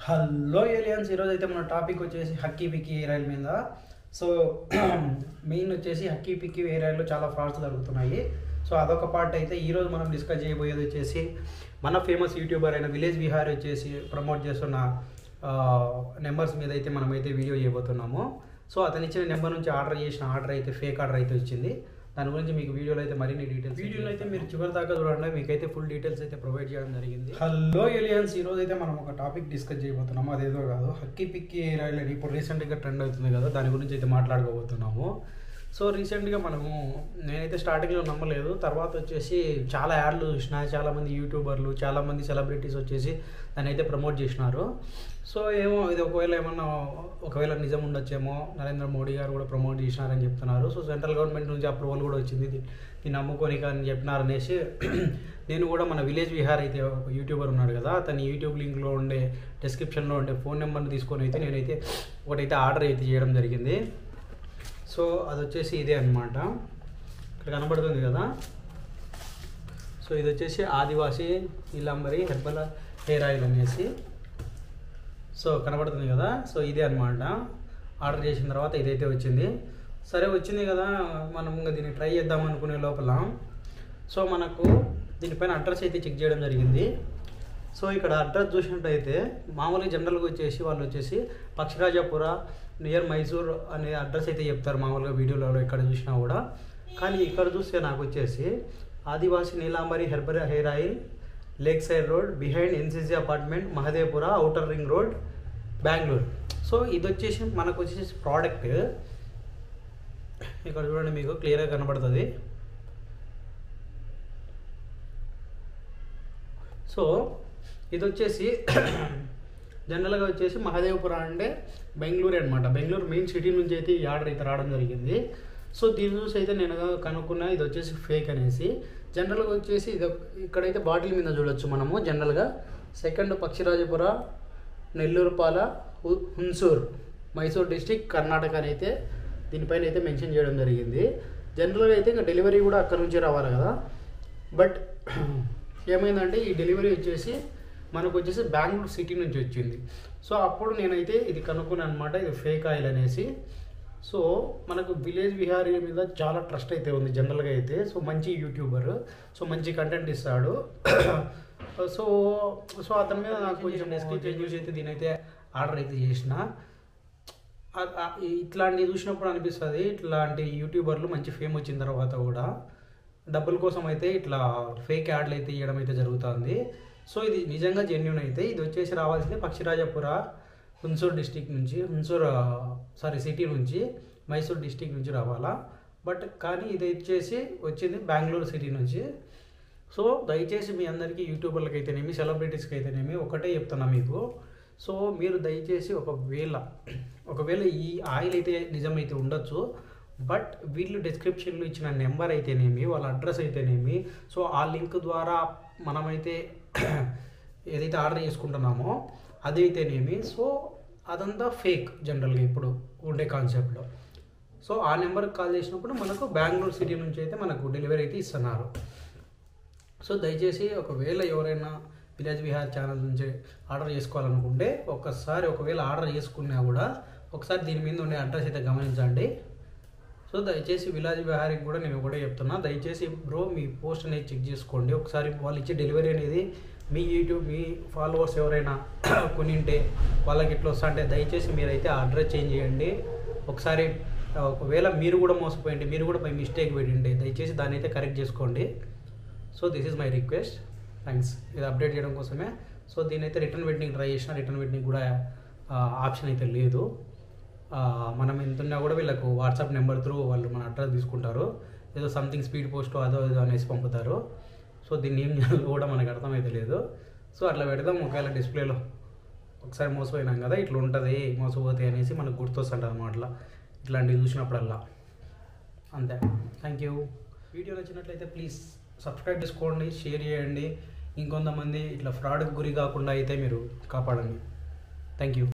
Hello aliens, ఈరోజు అయితే మన టాపిక్ వచ్చేసి హక్కీ పిక్కీ ఏరాయిల్ మీద. సో మెయిన్ వచ్చేసి హక్కీ పిక్కీ ఏరాయిల్లో చాలా ఫ్రాడ్స్ జరుగుతున్నాయి. సో అదొక పార్ట్ అయితే ఈరోజు మనం డిస్కస్ చేయబోయేది వచ్చేసి మన ఫేమస్ యూట్యూబర్ అయిన విలేజ్ విహారీ వచ్చేసి ప్రమోట్ చేస్తున్న నెంబర్స్ మీద అయితే మనమైతే వీడియో చేయబోతున్నాము. సో అతను ఇచ్చిన నెంబర్ నుంచి ఆర్డర్ అయితే ఫేక్ ఆర్డర్ అయితే వచ్చింది. దాని గురించి మీకు వీడియోలో అయితే మరిన్ని డీటెయిల్స్ వీడియోలో అయితే మీరు చివరి దాకా చూడండి, మీకైతే ఫుల్ డీటెయిల్స్ అయితే ప్రొవైడ్ చేయడం జరిగింది. హలో ఏలియన్స్, ఈరోజు అయితే మనం ఒక టాపిక్ డిస్కస్ చేయబోతున్నాము. అదేదో కాదు, హక్కీ పిక్కీ ఏరాయిల్ అని ఇప్పుడు రీసెంట్గా ట్రెండ్ అవుతుంది కదా, దాని గురించి అయితే మాట్లాడుకోబోతున్నాము. సో రీసెంట్గా నేనైతే స్టార్టింగ్లో నమ్మలేదు, తర్వాత వచ్చేసి చాలా యాడ్లు చూసిన, చాలామంది యూట్యూబర్లు, చాలామంది సెలబ్రిటీస్ వచ్చేసి దాన్ని అయితే ప్రమోట్ చేసినారు. సో ఏమో ఇది ఒకవేళ నిజం ఉండొచ్చేమో, నరేంద్ర మోడీ గారు కూడా ప్రమోట్ చేసినారని చెప్తున్నారు. సో సెంట్రల్ గవర్నమెంట్ నుంచి అప్రూవల్ కూడా వచ్చింది దీన్ని నమ్ముకోనిక అని చెప్పినారనేసి నేను కూడా మన విలేజ్ విహార్ అయితే ఒక యూట్యూబర్ ఉన్నాడు కదా, అతని యూట్యూబ్ లింక్లో ఉండే డిస్క్రిప్షన్లో ఉండే ఫోన్ నెంబర్ని తీసుకొని అయితే నేనైతే ఒకటైతే ఆర్డర్ అయితే చేయడం జరిగింది. సో అది వచ్చేసి ఇదే అనమాట, ఇక్కడ కనబడుతుంది కదా. సో ఇది వచ్చేసి Adivasi Neelambari herbal hair oil అనేసి సో కనబడుతుంది కదా. సో ఇదే అనమాట, ఆర్డర్ చేసిన తర్వాత ఇదైతే వచ్చింది. సరే వచ్చింది కదా, మనం ఇంకా దీన్ని ట్రై చేద్దాం అనుకునే లోపల సో మనకు దీనిపైన అడ్రస్ అయితే చెక్ చేయడం జరిగింది. సో ఇక్కడ అడ్రస్ చూసినట్టయితే మామూలుగా జనరల్గా వచ్చేసి వాళ్ళు వచ్చేసి పక్షిరాజపుర నియర్ మైసూర్ అనే అడ్రస్ అయితే చెప్తారు మామూలుగా వీడియోలలో ఎక్కడ చూసినా కూడా. కానీ ఇక్కడ చూస్తే నాకు వచ్చేసి Adivasi Neelambari herbal hair oil, lake side road, behind NCC apartment, Mahadevapura, outer ring road, Bengaluru. So ఇది వచ్చేసి మనకు వచ్చేసి ప్రోడక్ట్ ఇక్కడ చూడండి, మీకు క్లియర్గా కనబడుతుంది. సో ఇది వచ్చేసి జనరల్గా వచ్చేసి మహదేవపుర అంటే బెంగళూరు అనమాట. బెంగళూరు మెయిన్ సిటీ నుంచి అయితే ఈ ఆర్డర్ అయితే రావడం జరిగింది. సో దీని చూసి అయితే నేను కనుక్కున్నా ఇది వచ్చేసి ఫేక్ అనేసి. జనరల్గా వచ్చేసి ఇది ఇక్కడైతే బాటిల్ మీద చూడొచ్చు మనము. జనరల్గా సెకండ్ పక్షిరాజపుర, నెల్లూరుపాల, హున్సూర్, మైసూర్ డిస్టిక్, కర్ణాటక అని అయితే దీనిపైన అయితే మెన్షన్ చేయడం జరిగింది. జనరల్గా అయితే ఇంకా డెలివరీ కూడా అక్కడ నుంచే రావాలి కదా. బట్ ఏమైందంటే ఈ డెలివరీ వచ్చేసి మనకు వచ్చేసి బెంగళూరు సిటీ నుంచి వచ్చింది. సో అప్పుడు నేనైతే ఇది కనుక్కున్నాను అనమాట, ఇది ఫేక్ ఆయిల్ అనేసి. సో మనకు విలేజ్ విహారీ మీద చాలా ట్రస్ట్ అయితే ఉంది జనరల్గా అయితే. సో మంచి యూట్యూబర్, సో మంచి కంటెంట్ ఇస్తాడు. సో సో అతని మీద నాకు కొంచెం డిస్క్రిప్షన్ చూసి అయితే దీనైతే ఆర్డర్ అయితే చేసిన. ఇట్లాంటివి చూసినప్పుడు అనిపిస్తుంది, ఇట్లాంటి యూట్యూబర్లు మంచి ఫేమ్ వచ్చిన తర్వాత కూడా డబ్బుల కోసం అయితే ఇట్లా ఫేక్ యాడ్లు అయితే ఇవ్వడం అయితే జరుగుతుంది. సో ఇది నిజంగా జెన్యూన్ అయితే ఇది వచ్చేసి రావాల్సింది పక్షిరాజపుర హున్సూర్ డిస్టిక్ నుంచి, సిటీ నుంచి, మైసూర్ డిస్టిక్ నుంచి రావాలా. బట్ కానీ ఇది వచ్చేసి వచ్చింది బెంగళూరు సిటీ నుంచి. సో దయచేసి మీ అందరికీ యూట్యూబర్లకి అయితేనేమి, సెలబ్రిటీస్కి అయితేనేమి ఒకటే చెప్తున్నా మీకు. సో మీరు దయచేసి ఒకవేళ ఈ ఆయిల్ అయితే నిజమైతే ఉండొచ్చు, బట్ వీళ్ళు డిస్క్రిప్షన్లో ఇచ్చిన నెంబర్ అయితేనేమి, వాళ్ళ అడ్రస్ అయితేనేమి, సో ఆ లింక్ ద్వారా మనమైతే ఏదైతే ఆర్డర్ చేసుకుంటున్నామో అది అయితేనేమి, సో అదంతా ఫేక్ జనరల్గా ఇప్పుడు ఉండే కాన్సెప్ట్లో. సో ఆ నెంబర్కి కాల్ చేసినప్పుడు మనకు బెంగళూరు సిటీ నుంచి అయితే మనకు డెలివరీ అయితే ఇస్తున్నారు. సో దయచేసి ఒకవేళ ఎవరైనా విలేజ్ విహార్ ఛానల్ నుంచి ఆర్డర్ చేసుకోవాలనుకుంటే ఒకవేళ ఆర్డర్ చేసుకున్నా కూడా ఒకసారి దీని మీద ఉండే అడ్రస్ అయితే గమనించండి. సో దయచేసి విలేజ్ విహారీకి కూడా నేను ఒకటే చెప్తున్నా, దయచేసి బ్రో మీ పోస్ట్ అనేది చెక్ చేసుకోండి. ఒకసారి వాళ్ళు ఇచ్చే డెలివరీ అనేది మీ ఫాలోవర్స్ ఎవరైనా కొనింటే వాళ్ళకి ఇట్లా వస్తా అంటే దయచేసి మీరైతే ఆ అడ్రస్ చేంజ్ చేయండి. ఒకవేళ మీరు కూడా మోసపోయింది, మీరు కూడా బై మిస్టేక్ పెట్టిండే, దయచేసి దాన్ని అయితే కరెక్ట్ చేసుకోండి. So this is my request, thanks. ఇది అప్డేట్ చేయడం కోసమే. సో దీని అయితే రిటర్న్ వెట్టింగ్ ట్రై చేసిన, రిటర్న్ వెట్టింగ్ కూడా ఆప్షన్ అయితే లేదు. మనం ఎంతున్నా కూడా వీళ్ళకు వాట్సాప్ నెంబర్ త్రూ వాళ్ళు మన అడ్రస్ తీసుకుంటారు, ఏదో సంథింగ్ స్పీడ్ పోస్ట్ అదో అనేసి పంపుతారు. సో దీన్ని ఏం చేయాలో కూడా మనకు అర్థమైతే లేదు. సో అట్లా పెడదాం, ఒకవేళ డిస్ప్లేలో ఒకసారి మోసపోయినాం కదా, ఇట్లా ఉంటుంది మోసపోతాయి అనేసి మనకు గుర్తొస్తుంటుంది అన్నమాట ఇట్లాంటివి చూసినప్పుడల్లా. అంతే, థ్యాంక్ యూ. వీడియో నచ్చినట్లయితే ప్లీజ్ సబ్స్క్రైబ్ చేసుకోండి, షేర్ చేయండి. ఇంకొంతమంది ఇట్లా ఫ్రాడ్కి గురి కాకుండా అయితే మీరు కాపాడండి. Thank you.